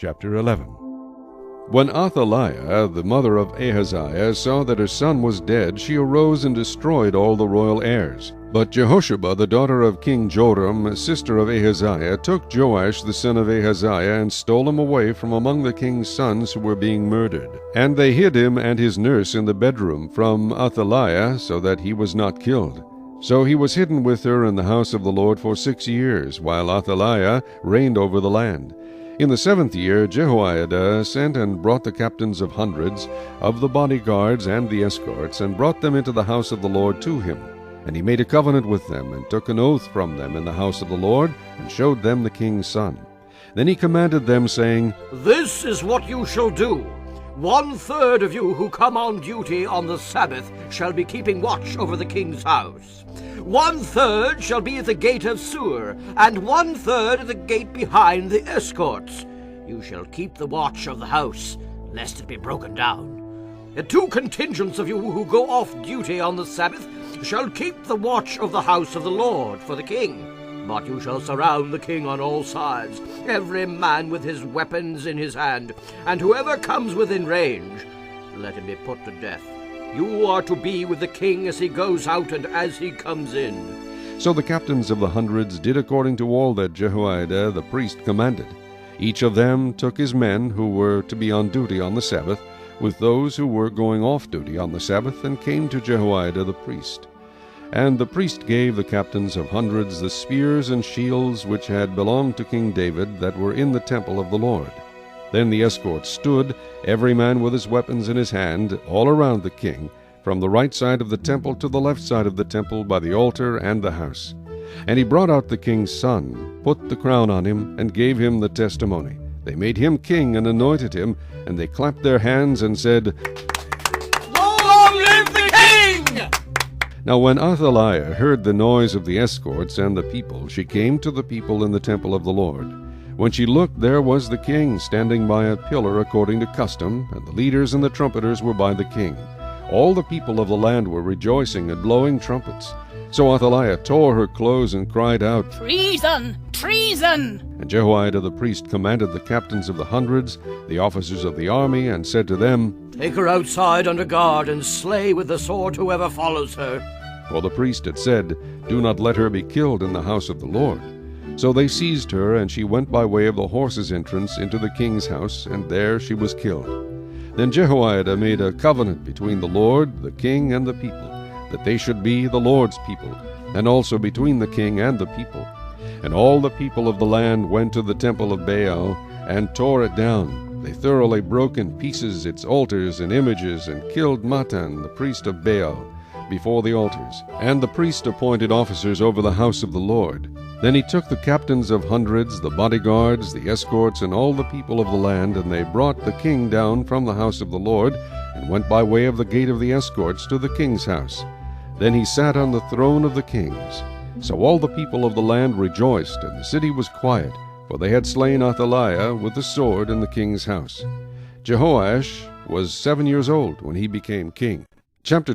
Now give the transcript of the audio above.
Chapter 11. When Athaliah, the mother of Ahaziah, saw that her son was dead, she arose and destroyed all the royal heirs. But Jehosheba, the daughter of King Joram, sister of Ahaziah, took Joash the son of Ahaziah, and stole him away from among the king's sons who were being murdered. And they hid him and his nurse in the bedroom from Athaliah, so that he was not killed. So he was hidden with her in the house of the Lord for 6 years, while Athaliah reigned over the land. In the 7th year Jehoiada sent and brought the captains of hundreds, of the bodyguards and the escorts, and brought them into the house of the Lord to him. And he made a covenant with them, and took an oath from them in the house of the Lord, and showed them the king's son. Then he commanded them, saying, "This is what you shall do. 1/3 of you who come on duty on the Sabbath shall be keeping watch over the king's house. 1/3 shall be at the gate of Sur, and 1/3 at the gate behind the escorts. You shall keep the watch of the house, lest it be broken down. And 2 contingents of you who go off duty on the Sabbath shall keep the watch of the house of the Lord for the king. But you shall surround the king on all sides, every man with his weapons in his hand, and whoever comes within range, let him be put to death. You are to be with the king as he goes out and as he comes in." So the captains of the hundreds did according to all that Jehoiada the priest commanded. Each of them took his men who were to be on duty on the Sabbath, with those who were going off duty on the Sabbath, and came to Jehoiada the priest. And the priest gave the captains of hundreds the spears and shields which had belonged to King David, that were in the temple of the Lord. Then the escorts stood, every man with his weapons in his hand, all around the king, from the right side of the temple to the left side of the temple, by the altar and the house. And he brought out the king's son, put the crown on him, and gave him the testimony. They made him king and anointed him, and they clapped their hands and said, "Long live the king!" Now when Athaliah heard the noise of the escorts and the people, she came to the people in the temple of the Lord. When she looked, there was the king standing by a pillar according to custom, and the leaders and the trumpeters were by the king. All the people of the land were rejoicing and blowing trumpets. So Athaliah tore her clothes and cried out, "Treason! Treason!" And Jehoiada the priest commanded the captains of the hundreds, the officers of the army, and said to them, "Take her outside under guard, and slay with the sword whoever follows her." For the priest had said, "Do not let her be killed in the house of the Lord." So they seized her, and she went by way of the horses' entrance into the king's house, and there she was killed. Then Jehoiada made a covenant between the Lord, the king, and the people, that they should be the Lord's people, and also between the king and the people. And all the people of the land went to the temple of Baal, and tore it down. They thoroughly broke in pieces its altars and images, and killed Mattan, the priest of Baal, before the altars. And the priest appointed officers over the house of the Lord. Then he took the captains of hundreds, the bodyguards, the escorts, and all the people of the land, and they brought the king down from the house of the Lord, and went by way of the gate of the escorts to the king's house. Then he sat on the throne of the kings. So all the people of the land rejoiced, and the city was quiet, for they had slain Athaliah with the sword in the king's house. Jehoash was 7 years old when he became king. Chapter